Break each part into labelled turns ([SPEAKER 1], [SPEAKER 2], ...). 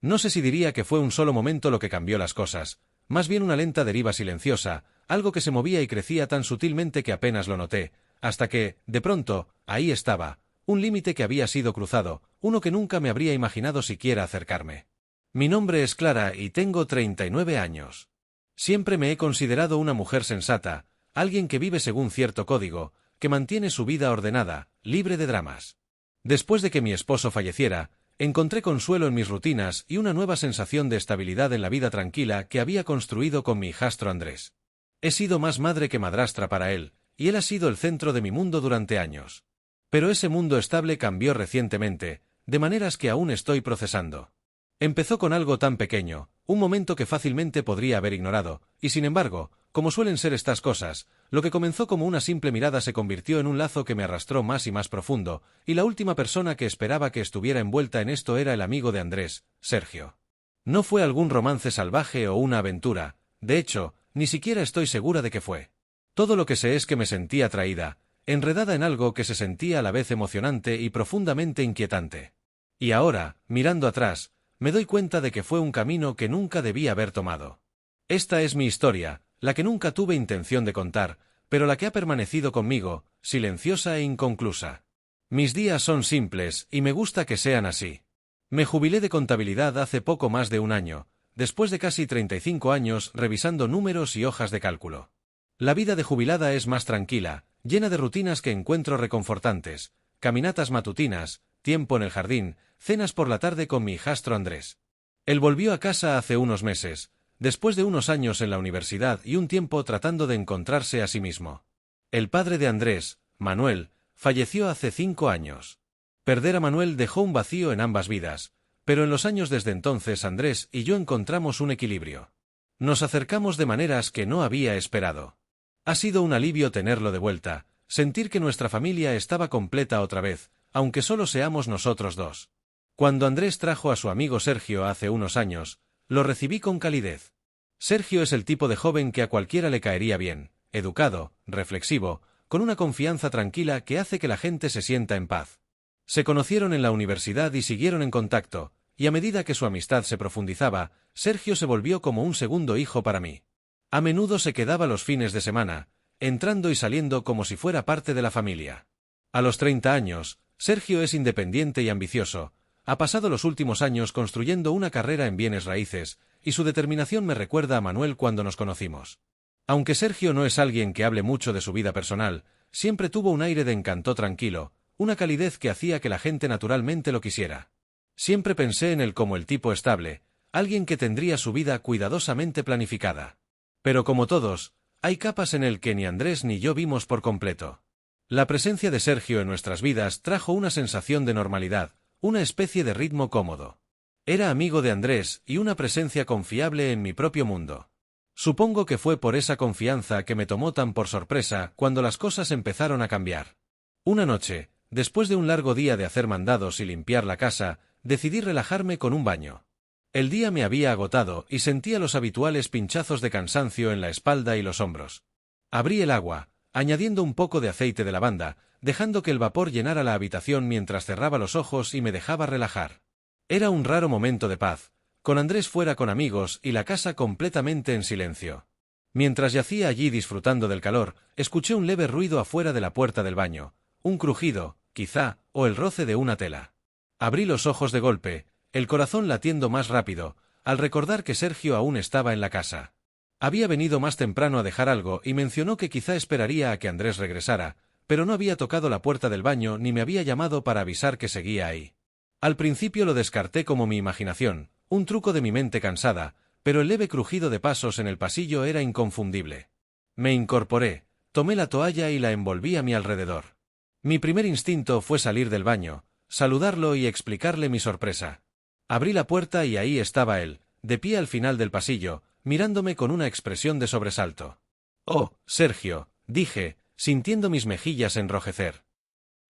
[SPEAKER 1] No sé si diría que fue un solo momento lo que cambió las cosas, más bien una lenta deriva silenciosa, algo que se movía y crecía tan sutilmente que apenas lo noté, hasta que, de pronto, ahí estaba, un límite que había sido cruzado, uno que nunca me habría imaginado siquiera acercarme. Mi nombre es Clara y tengo 39 años. Siempre me he considerado una mujer sensata, alguien que vive según cierto código, que mantiene su vida ordenada, libre de dramas. Después de que mi esposo falleciera, encontré consuelo en mis rutinas y una nueva sensación de estabilidad en la vida tranquila que había construido con mi hijastro Andrés. He sido más madre que madrastra para él, y él ha sido el centro de mi mundo durante años. Pero ese mundo estable cambió recientemente, de maneras que aún estoy procesando. Empezó con algo tan pequeño, un momento que fácilmente podría haber ignorado, y sin embargo, como suelen ser estas cosas, lo que comenzó como una simple mirada se convirtió en un lazo que me arrastró más y más profundo, y la última persona que esperaba que estuviera envuelta en esto era el amigo de Andrés, Sergio. No fue algún romance salvaje o una aventura, de hecho, ni siquiera estoy segura de que fue. Todo lo que sé es que me sentí atraída, enredada en algo que se sentía a la vez emocionante y profundamente inquietante. Y ahora, mirando atrás, me doy cuenta de que fue un camino que nunca debí haber tomado. Esta es mi historia, la que nunca tuve intención de contar, pero la que ha permanecido conmigo, silenciosa e inconclusa. Mis días son simples, y me gusta que sean así. Me jubilé de contabilidad hace poco más de un año, después de casi 35 años revisando números y hojas de cálculo. La vida de jubilada es más tranquila, llena de rutinas que encuentro reconfortantes, caminatas matutinas, tiempo en el jardín, cenas por la tarde con mi hijastro Andrés. Él volvió a casa hace unos meses, después de unos años en la universidad y un tiempo tratando de encontrarse a sí mismo. El padre de Andrés, Manuel, falleció hace 5 años. Perder a Manuel dejó un vacío en ambas vidas, pero en los años desde entonces Andrés y yo encontramos un equilibrio. Nos acercamos de maneras que no había esperado. Ha sido un alivio tenerlo de vuelta, sentir que nuestra familia estaba completa otra vez, aunque solo seamos nosotros dos. Cuando Andrés trajo a su amigo Sergio hace unos años, lo recibí con calidez. Sergio es el tipo de joven que a cualquiera le caería bien, educado, reflexivo, con una confianza tranquila que hace que la gente se sienta en paz. Se conocieron en la universidad y siguieron en contacto, y a medida que su amistad se profundizaba, Sergio se volvió como un segundo hijo para mí. A menudo se quedaba los fines de semana, entrando y saliendo como si fuera parte de la familia. A los 30 años, Sergio es independiente y ambicioso, ha pasado los últimos años construyendo una carrera en bienes raíces, y su determinación me recuerda a Manuel cuando nos conocimos. Aunque Sergio no es alguien que hable mucho de su vida personal, siempre tuvo un aire de encanto tranquilo, una calidez que hacía que la gente naturalmente lo quisiera. Siempre pensé en él como el tipo estable, alguien que tendría su vida cuidadosamente planificada. Pero como todos, hay capas en el que ni Andrés ni yo vimos por completo. La presencia de Sergio en nuestras vidas trajo una sensación de normalidad, una especie de ritmo cómodo. Era amigo de Andrés y una presencia confiable en mi propio mundo. Supongo que fue por esa confianza que me tomó tan por sorpresa cuando las cosas empezaron a cambiar. Una noche, después de un largo día de hacer mandados y limpiar la casa, decidí relajarme con un baño. El día me había agotado y sentía los habituales pinchazos de cansancio en la espalda y los hombros. Abrí el agua, añadiendo un poco de aceite de lavanda, dejando que el vapor llenara la habitación mientras cerraba los ojos y me dejaba relajar. Era un raro momento de paz, con Andrés fuera con amigos y la casa completamente en silencio. Mientras yacía allí disfrutando del calor, escuché un leve ruido afuera de la puerta del baño, un crujido, quizá, o el roce de una tela. Abrí los ojos de golpe, el corazón latiendo más rápido, al recordar que Sergio aún estaba en la casa. Había venido más temprano a dejar algo y mencionó que quizá esperaría a que Andrés regresara, pero no había tocado la puerta del baño ni me había llamado para avisar que seguía ahí. Al principio lo descarté como mi imaginación, un truco de mi mente cansada, pero el leve crujido de pasos en el pasillo era inconfundible. Me incorporé, tomé la toalla y la envolví a mi alrededor. Mi primer instinto fue salir del baño, saludarlo y explicarle mi sorpresa. Abrí la puerta y ahí estaba él, de pie al final del pasillo, mirándome con una expresión de sobresalto. «Oh, Sergio», dije, sintiendo mis mejillas enrojecer.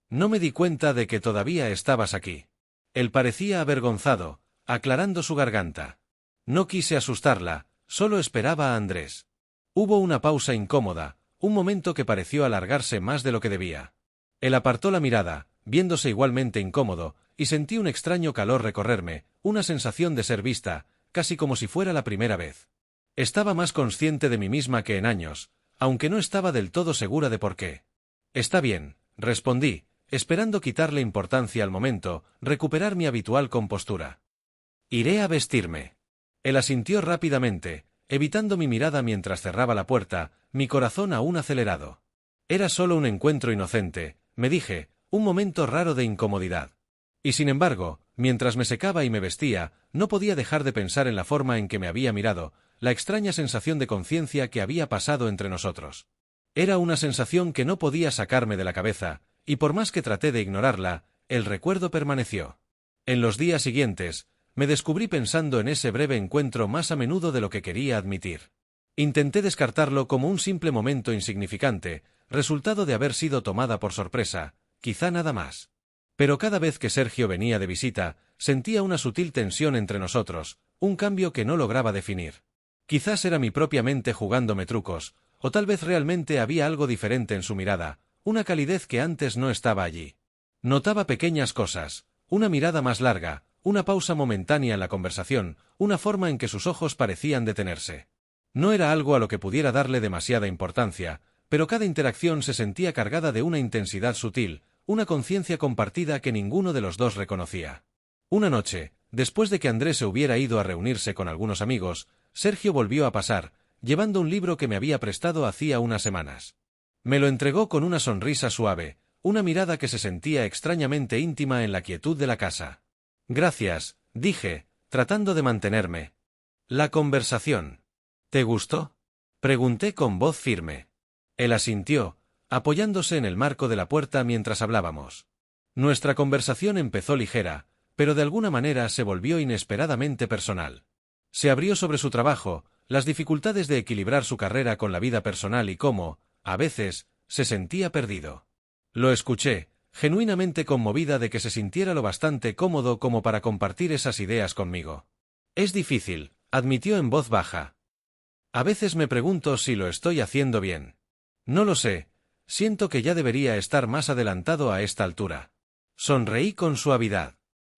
[SPEAKER 1] «No me di cuenta de que todavía estabas aquí». Él parecía avergonzado, aclarando su garganta. No quise asustarla, solo esperaba a Andrés. Hubo una pausa incómoda, un momento que pareció alargarse más de lo que debía. Él apartó la mirada, viéndose igualmente incómodo, y sentí un extraño calor recorrerme, una sensación de ser vista, casi como si fuera la primera vez. Estaba más consciente de mí misma que en años, aunque no estaba del todo segura de por qué. Está bien, respondí, esperando quitarle importancia al momento, recuperar mi habitual compostura. Iré a vestirme. Él asintió rápidamente, evitando mi mirada mientras cerraba la puerta, mi corazón aún acelerado. Era solo un encuentro inocente, me dije, un momento raro de incomodidad. Y sin embargo, mientras me secaba y me vestía, no podía dejar de pensar en la forma en que me había mirado, la extraña sensación de conciencia que había pasado entre nosotros. Era una sensación que no podía sacarme de la cabeza, y por más que traté de ignorarla, el recuerdo permaneció. En los días siguientes, me descubrí pensando en ese breve encuentro más a menudo de lo que quería admitir. Intenté descartarlo como un simple momento insignificante, resultado de haber sido tomada por sorpresa, quizá nada más. Pero cada vez que Sergio venía de visita, sentía una sutil tensión entre nosotros, un cambio que no lograba definir. Quizás era mi propia mente jugándome trucos, o tal vez realmente había algo diferente en su mirada, una calidez que antes no estaba allí. Notaba pequeñas cosas, una mirada más larga, una pausa momentánea en la conversación, una forma en que sus ojos parecían detenerse. No era algo a lo que pudiera darle demasiada importancia, pero cada interacción se sentía cargada de una intensidad sutil, una conciencia compartida que ninguno de los dos reconocía. Una noche, después de que Andrés se hubiera ido a reunirse con algunos amigos, Sergio volvió a pasar, llevando un libro que me había prestado hacía unas semanas. Me lo entregó con una sonrisa suave, una mirada que se sentía extrañamente íntima en la quietud de la casa. Gracias, dije, tratando de mantenerme. La conversación. ¿Te gustó? Pregunté con voz firme. Él asintió, apoyándose en el marco de la puerta mientras hablábamos. Nuestra conversación empezó ligera, pero de alguna manera se volvió inesperadamente personal. Se abrió sobre su trabajo, las dificultades de equilibrar su carrera con la vida personal y cómo, a veces, se sentía perdido. Lo escuché, genuinamente conmovida de que se sintiera lo bastante cómodo como para compartir esas ideas conmigo. Es difícil, admitió en voz baja. A veces me pregunto si lo estoy haciendo bien. No lo sé, siento que ya debería estar más adelantado a esta altura. Sonreí con suavidad.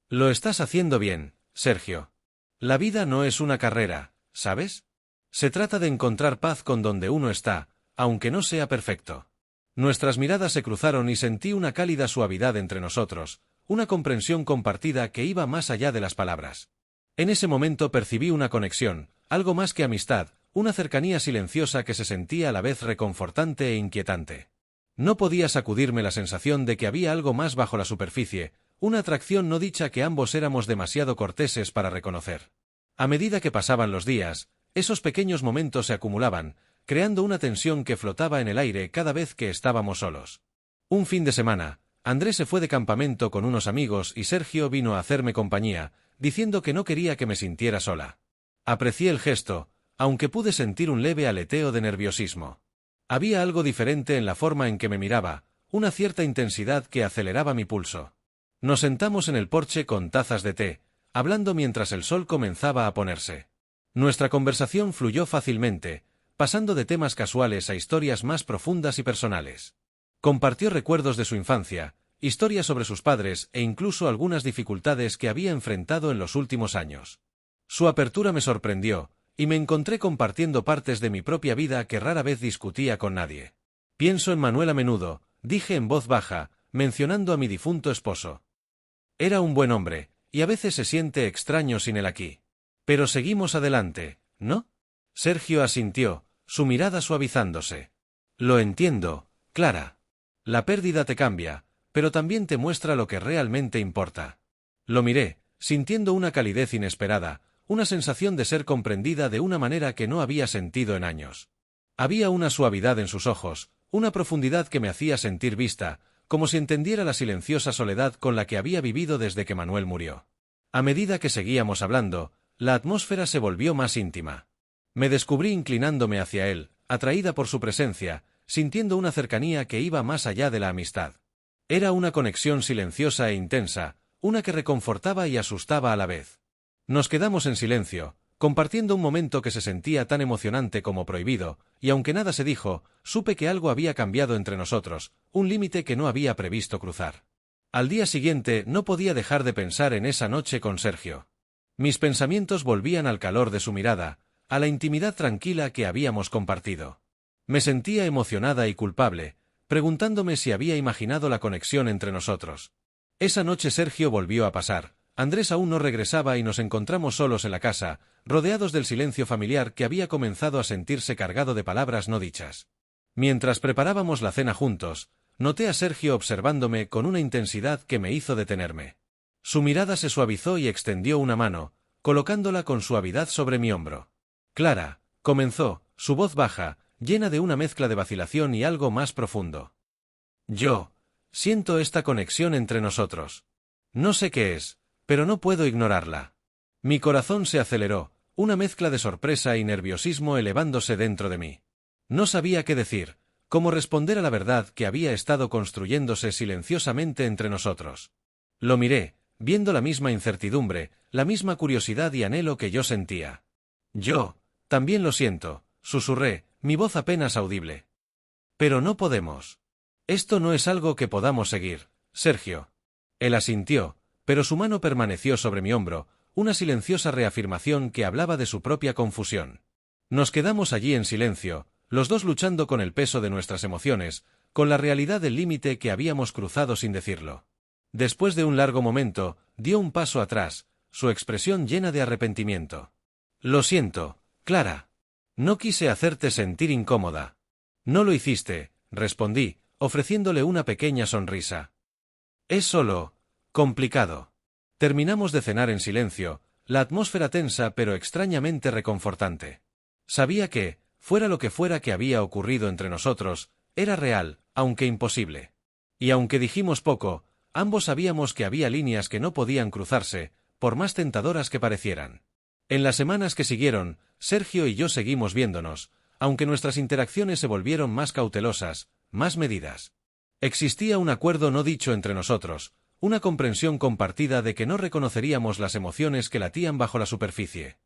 [SPEAKER 1] Lo estás haciendo bien, Sergio. La vida no es una carrera, ¿sabes? Se trata de encontrar paz con donde uno está, aunque no sea perfecto. Nuestras miradas se cruzaron y sentí una cálida suavidad entre nosotros, una comprensión compartida que iba más allá de las palabras. En ese momento percibí una conexión, algo más que amistad, una cercanía silenciosa que se sentía a la vez reconfortante e inquietante. No podía sacudirme la sensación de que había algo más bajo la superficie, una atracción no dicha que ambos éramos demasiado corteses para reconocer. A medida que pasaban los días, esos pequeños momentos se acumulaban, creando una tensión que flotaba en el aire cada vez que estábamos solos. Un fin de semana, Andrés se fue de campamento con unos amigos y Sergio vino a hacerme compañía, diciendo que no quería que me sintiera sola. Aprecié el gesto, aunque pude sentir un leve aleteo de nerviosismo. Había algo diferente en la forma en que me miraba, una cierta intensidad que aceleraba mi pulso. Nos sentamos en el porche con tazas de té, hablando mientras el sol comenzaba a ponerse. Nuestra conversación fluyó fácilmente, pasando de temas casuales a historias más profundas y personales. Compartió recuerdos de su infancia, historias sobre sus padres e incluso algunas dificultades que había enfrentado en los últimos años. Su apertura me sorprendió, y me encontré compartiendo partes de mi propia vida que rara vez discutía con nadie. Pienso en Manuel a menudo, dije en voz baja, mencionando a mi difunto esposo. Era un buen hombre, y a veces se siente extraño sin él aquí. Pero seguimos adelante, ¿no? Sergio asintió, su mirada suavizándose. Lo entiendo, Clara. La pérdida te cambia, pero también te muestra lo que realmente importa. Lo miré, sintiendo una calidez inesperada, una sensación de ser comprendida de una manera que no había sentido en años. Había una suavidad en sus ojos, una profundidad que me hacía sentir vista, como si entendiera la silenciosa soledad con la que había vivido desde que Manuel murió. A medida que seguíamos hablando, la atmósfera se volvió más íntima. Me descubrí inclinándome hacia él, atraída por su presencia, sintiendo una cercanía que iba más allá de la amistad. Era una conexión silenciosa e intensa, una que reconfortaba y asustaba a la vez. Nos quedamos en silencio, compartiendo un momento que se sentía tan emocionante como prohibido, y aunque nada se dijo, supe que algo había cambiado entre nosotros, un límite que no había previsto cruzar. Al día siguiente no podía dejar de pensar en esa noche con Sergio. Mis pensamientos volvían al calor de su mirada, a la intimidad tranquila que habíamos compartido. Me sentía emocionada y culpable, preguntándome si había imaginado la conexión entre nosotros. Esa noche Sergio volvió a pasar. Andrés aún no regresaba y nos encontramos solos en la casa, rodeados del silencio familiar que había comenzado a sentirse cargado de palabras no dichas. Mientras preparábamos la cena juntos, noté a Sergio observándome con una intensidad que me hizo detenerme. Su mirada se suavizó y extendió una mano, colocándola con suavidad sobre mi hombro. Clara, comenzó, su voz baja, llena de una mezcla de vacilación y algo más profundo. Yo siento esta conexión entre nosotros. No sé qué es, pero no puedo ignorarla. Mi corazón se aceleró, una mezcla de sorpresa y nerviosismo elevándose dentro de mí. No sabía qué decir, cómo responder a la verdad que había estado construyéndose silenciosamente entre nosotros. Lo miré, viendo la misma incertidumbre, la misma curiosidad y anhelo que yo sentía. Yo también lo siento, susurré, mi voz apenas audible. Pero no podemos. Esto no es algo que podamos seguir, Sergio. Él asintió, pero su mano permaneció sobre mi hombro, una silenciosa reafirmación que hablaba de su propia confusión. Nos quedamos allí en silencio, los dos luchando con el peso de nuestras emociones, con la realidad del límite que habíamos cruzado sin decirlo. Después de un largo momento, dio un paso atrás, su expresión llena de arrepentimiento. Lo siento, Clara. No quise hacerte sentir incómoda. No lo hiciste, respondí, ofreciéndole una pequeña sonrisa. Es solo complicado. Terminamos de cenar en silencio, la atmósfera tensa pero extrañamente reconfortante. Sabía que, fuera lo que fuera que había ocurrido entre nosotros, era real, aunque imposible. Y aunque dijimos poco, ambos sabíamos que había líneas que no podían cruzarse, por más tentadoras que parecieran. En las semanas que siguieron, Sergio y yo seguimos viéndonos, aunque nuestras interacciones se volvieron más cautelosas, más medidas. Existía un acuerdo no dicho entre nosotros, una comprensión compartida de que no reconoceríamos las emociones que latían bajo la superficie.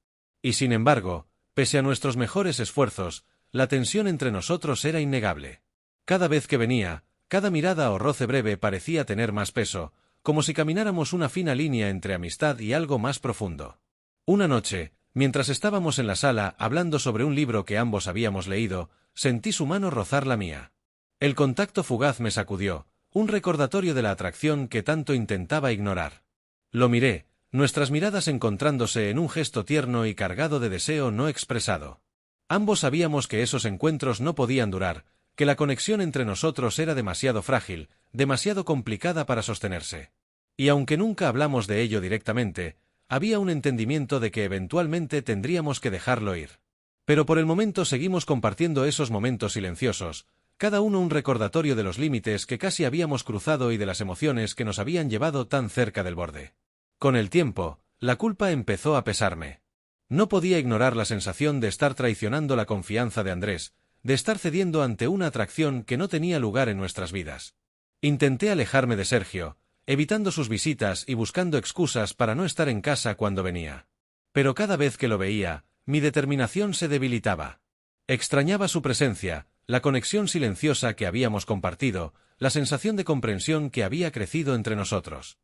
[SPEAKER 1] Y sin embargo, pese a nuestros mejores esfuerzos, la tensión entre nosotros era innegable. Cada vez que venía, cada mirada o roce breve parecía tener más peso, como si camináramos una fina línea entre amistad y algo más profundo. Una noche, mientras estábamos en la sala hablando sobre un libro que ambos habíamos leído, sentí su mano rozar la mía. El contacto fugaz me sacudió, un recordatorio de la atracción que tanto intentaba ignorar. Lo miré, nuestras miradas encontrándose en un gesto tierno y cargado de deseo no expresado. Ambos sabíamos que esos encuentros no podían durar, que la conexión entre nosotros era demasiado frágil, demasiado complicada para sostenerse. Y aunque nunca hablamos de ello directamente, había un entendimiento de que eventualmente tendríamos que dejarlo ir. Pero por el momento seguimos compartiendo esos momentos silenciosos, cada uno un recordatorio de los límites que casi habíamos cruzado y de las emociones que nos habían llevado tan cerca del borde. Con el tiempo, la culpa empezó a pesarme. No podía ignorar la sensación de estar traicionando la confianza de Andrés, de estar cediendo ante una atracción que no tenía lugar en nuestras vidas. Intenté alejarme de Sergio, evitando sus visitas y buscando excusas para no estar en casa cuando venía. Pero cada vez que lo veía, mi determinación se debilitaba. Extrañaba su presencia, la conexión silenciosa que habíamos compartido, la sensación de comprensión que había crecido entre nosotros.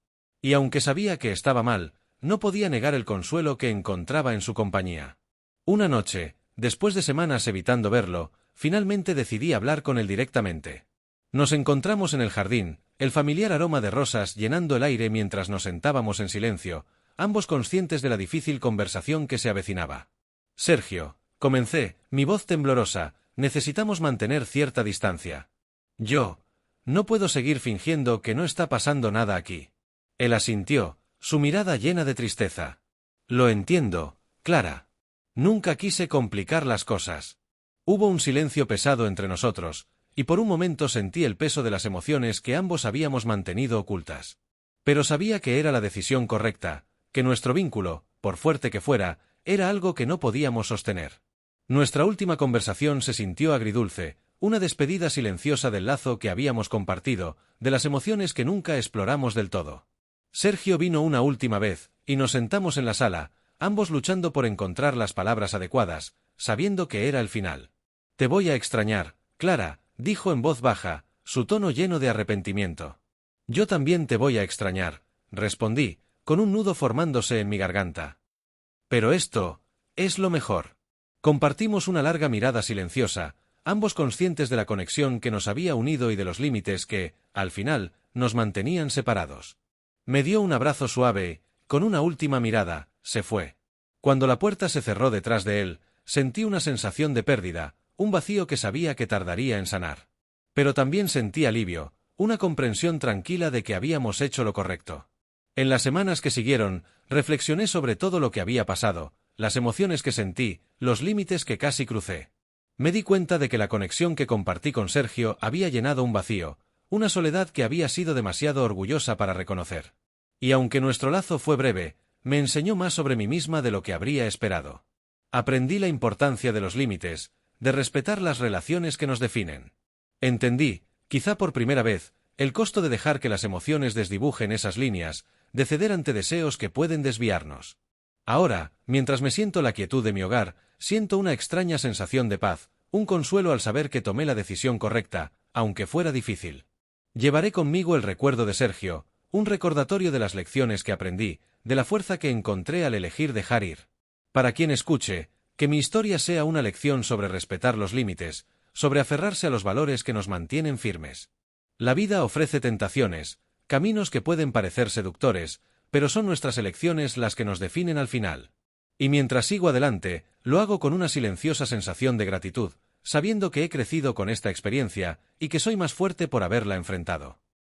[SPEAKER 1] Y aunque sabía que estaba mal, no podía negar el consuelo que encontraba en su compañía. Una noche, después de semanas evitando verlo, finalmente decidí hablar con él directamente. Nos encontramos en el jardín, el familiar aroma de rosas llenando el aire mientras nos sentábamos en silencio, ambos conscientes de la difícil conversación que se avecinaba. Sergio, comencé, mi voz temblorosa, necesitamos mantener cierta distancia. Yo no puedo seguir fingiendo que no está pasando nada aquí. Él asintió, su mirada llena de tristeza. Lo entiendo, Clara. Nunca quise complicar las cosas. Hubo un silencio pesado entre nosotros, y por un momento sentí el peso de las emociones que ambos habíamos mantenido ocultas. Pero sabía que era la decisión correcta, que nuestro vínculo, por fuerte que fuera, era algo que no podíamos sostener. Nuestra última conversación se sintió agridulce, una despedida silenciosa del lazo que habíamos compartido, de las emociones que nunca exploramos del todo. Sergio vino una última vez, y nos sentamos en la sala, ambos luchando por encontrar las palabras adecuadas, sabiendo que era el final. Te voy a extrañar, Clara, dijo en voz baja, su tono lleno de arrepentimiento. Yo también te voy a extrañar, respondí, con un nudo formándose en mi garganta. Pero esto es lo mejor. Compartimos una larga mirada silenciosa, ambos conscientes de la conexión que nos había unido y de los límites que, al final, nos mantenían separados. Me dio un abrazo suave, con una última mirada, se fue. Cuando la puerta se cerró detrás de él, sentí una sensación de pérdida, un vacío que sabía que tardaría en sanar. Pero también sentí alivio, una comprensión tranquila de que habíamos hecho lo correcto. En las semanas que siguieron, reflexioné sobre todo lo que había pasado, las emociones que sentí, los límites que casi crucé. Me di cuenta de que la conexión que compartí con Sergio había llenado un vacío, una soledad que había sido demasiado orgullosa para reconocer. Y aunque nuestro lazo fue breve, me enseñó más sobre mí misma de lo que habría esperado. Aprendí la importancia de los límites, de respetar las relaciones que nos definen. Entendí, quizá por primera vez, el costo de dejar que las emociones desdibujen esas líneas, de ceder ante deseos que pueden desviarnos. Ahora, mientras me siento la quietud de mi hogar, siento una extraña sensación de paz, un consuelo al saber que tomé la decisión correcta, aunque fuera difícil. Llevaré conmigo el recuerdo de Sergio, un recordatorio de las lecciones que aprendí, de la fuerza que encontré al elegir dejar ir. Para quien escuche, que mi historia sea una lección sobre respetar los límites, sobre aferrarse a los valores que nos mantienen firmes. La vida ofrece tentaciones, caminos que pueden parecer seductores, pero son nuestras elecciones las que nos definen al final. Y mientras sigo adelante, lo hago con una silenciosa sensación de gratitud, sabiendo que he crecido con esta experiencia y que soy más fuerte por haberla enfrentado.